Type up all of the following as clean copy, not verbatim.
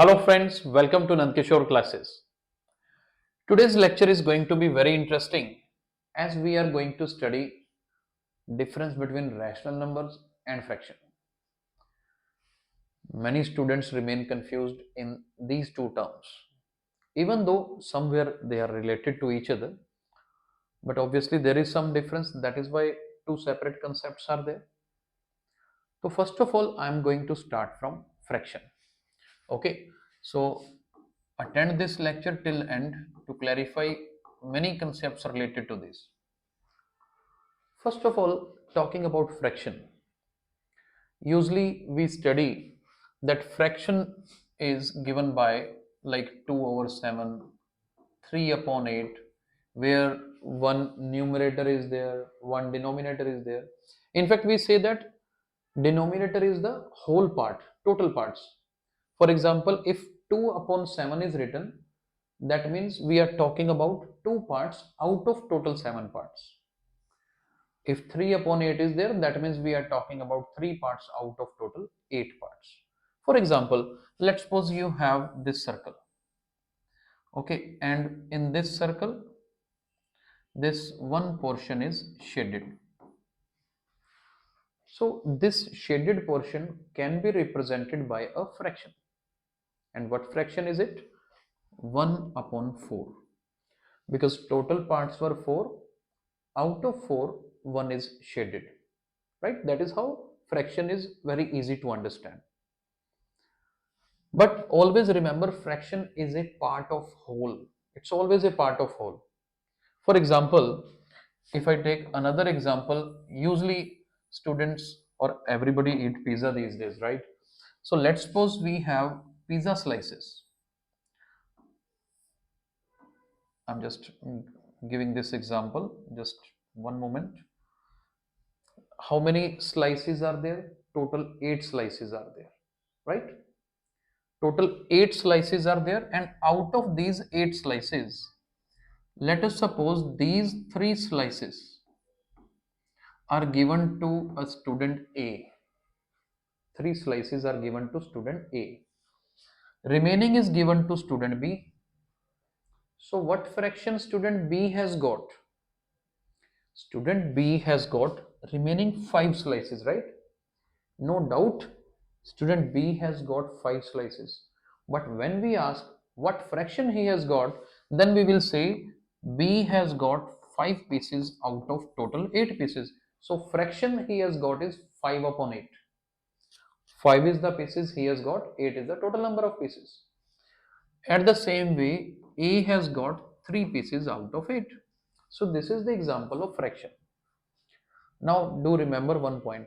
Hello friends, welcome to Nand Kishore classes. Today's lecture is going to be very interesting as we are going to study difference between rational numbers and fraction. Many students remain confused in these two terms, even though somewhere they are related to each other, but obviously there is some difference. That is why two separate concepts are there. So first of all, I am going to start from fraction. Okay, so attend this lecture till end to clarify many concepts related to this. First of all, talking about fraction. Usually we study that fraction is given by like 2 over 7, 3 upon 8, where one numerator is there, one denominator is there. In fact, we say that denominator is the whole part, total parts. For example, if 2 upon 7 is written, that means we are talking about two parts out of total 7 parts. If 3 upon 8 is there, that means we are talking about 3 parts out of total 8 parts. For example, let's suppose you have this circle. Okay, and in this circle, this one portion is shaded. So this shaded portion can be represented by a fraction. And what fraction is it? 1 upon 4. Because total parts were 4, out of 4, 1 is shaded. Right? That is how fraction is very easy to understand. But always remember, fraction is a part of whole. It's always a part of whole. For example, if I take another example, usually students or everybody eat pizza these days, right? So let's suppose we have pizza slices. I'm just giving this example, just one moment. How many slices are there? Total 8 slices are there, right? Total 8 slices are there, and out of these 8 slices, let us suppose these 3 slices are given to a student A. 3 slices are given to student A. Remaining is given to student B. So what fraction student B has got? Student B has got remaining 5 slices, right? No doubt, student B has got 5 slices. But when we ask what fraction he has got, then we will say B has got 5 pieces out of total 8 pieces. So fraction he has got is 5 upon 8. 5 is the pieces he has got, 8 is the total number of pieces. At the same way, A has got 3 pieces out of 8. So this is the example of fraction. Now do remember one point.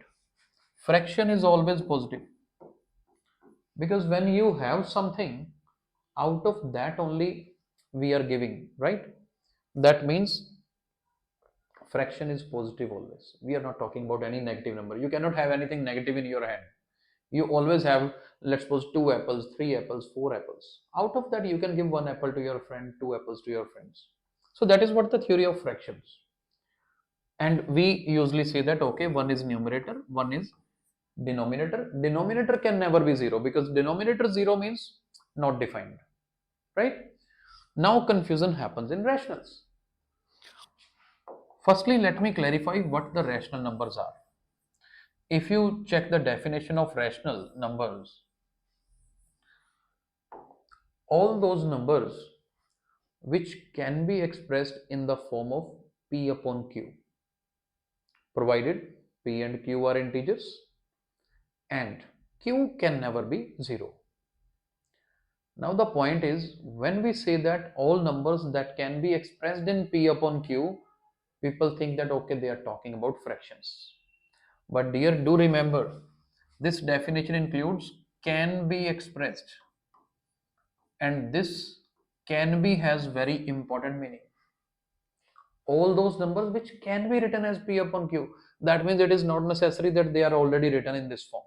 Fraction is always positive, because when you have something, out of that only we are giving, right? That means fraction is positive always. We are not talking about any negative number. You cannot have anything negative in your hand. You always have, let's suppose, 2 apples, 3 apples, 4 apples. Out of that you can give 1 apple to your friend, 2 apples to your friends. So that is what the theory of fractions. And we usually say that, okay, one is numerator, one is denominator. Denominator can never be 0, because denominator 0 means not defined, right? Now confusion happens in rationals. Firstly, let me clarify what the rational numbers are. If you check the definition of rational numbers, all those numbers which can be expressed in the form of p upon q, provided p and q are integers and q can never be 0. Now the point is, when we say that all numbers that can be expressed in p upon q, people think that, okay, they are talking about fractions. But dear, do remember, this definition includes can be expressed, and this can be has very important meaning. All those numbers which can be written as p upon q, that means it is not necessary that they are already written in this form.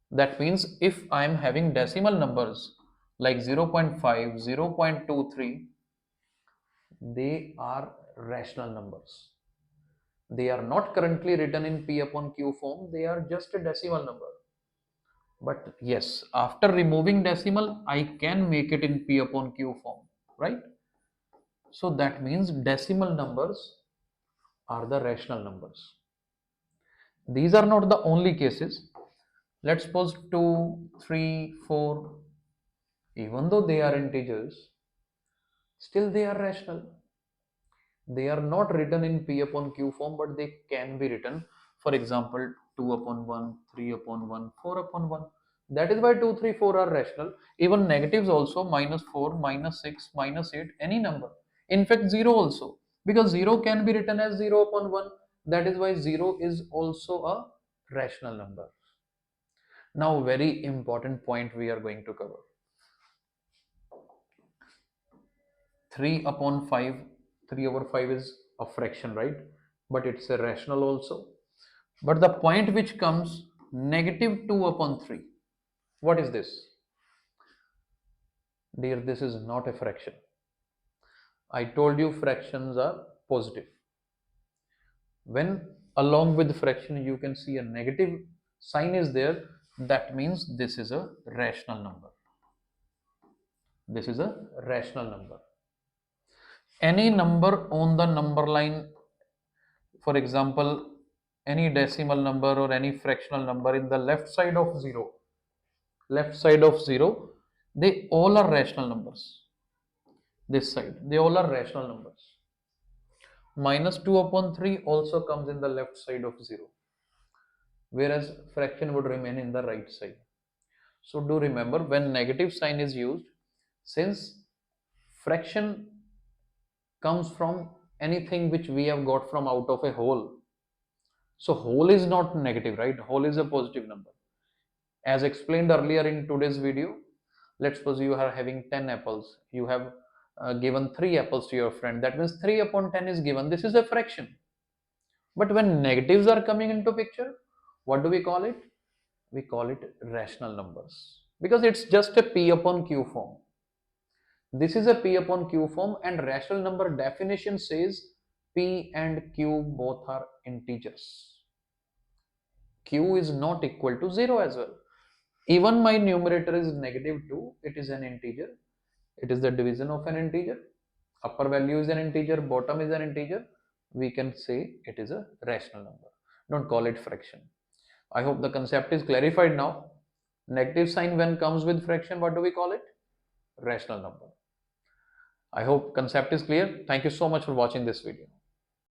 That means if I am having decimal numbers like 0.5, 0.23, they are rational numbers. They are not currently written in p upon q form, they are just a decimal number. But yes, after removing decimal, I can make it in P upon Q form, right? So that means decimal numbers are the rational numbers. These are not the only cases. Let's suppose 2, 3, 4, even though they are integers, still they are rational. They are not written in P upon Q form, but they can be written. For example, 2 upon 1, 3 upon 1, 4 upon 1. That is why 2, 3, 4 are rational. Even negatives also, minus 4, minus 6, minus 8, any number. In fact, 0 also. Because 0 can be written as 0 upon 1. That is why 0 is also a rational number. Now, very important point we are going to cover. 3 upon 5, 3 over 5 is a fraction, right? But it's a rational also. But the point which comes, negative 2 upon 3. What is this? Dear, this is not a fraction. I told you fractions are positive. When along with fraction you can see a negative sign is there, that means this is a rational number. This is a rational number. Any number on the number line, for example, any decimal number or any fractional number in the left side of 0, they all are rational numbers. This side, they all are rational numbers. Minus 2 upon 3 also comes in the left side of 0, whereas fraction would remain in the right side. So do remember, when negative sign is used, since fraction comes from anything which we have got from out of a whole, so whole is not negative, right? Whole is a positive number. As explained earlier in today's video, let's suppose you are having 10 apples. You have given 3 apples to your friend. That means 3 upon 10 is given. This is a fraction. But when negatives are coming into picture, what do we call it? We call it rational numbers. Because it's just a P upon Q form. This is a P upon Q form, and rational number definition says P and Q both are integers. Q is not equal to 0 as well. Even my numerator is negative 2, it is an integer. It is the division of an integer. Upper value is an integer, bottom is an integer. We can say it is a rational number. Don't call it fraction. I hope the concept is clarified now. Negative sign when comes with fraction, what do we call it? Rational number. I hope concept is clear. Thank you so much for watching this video.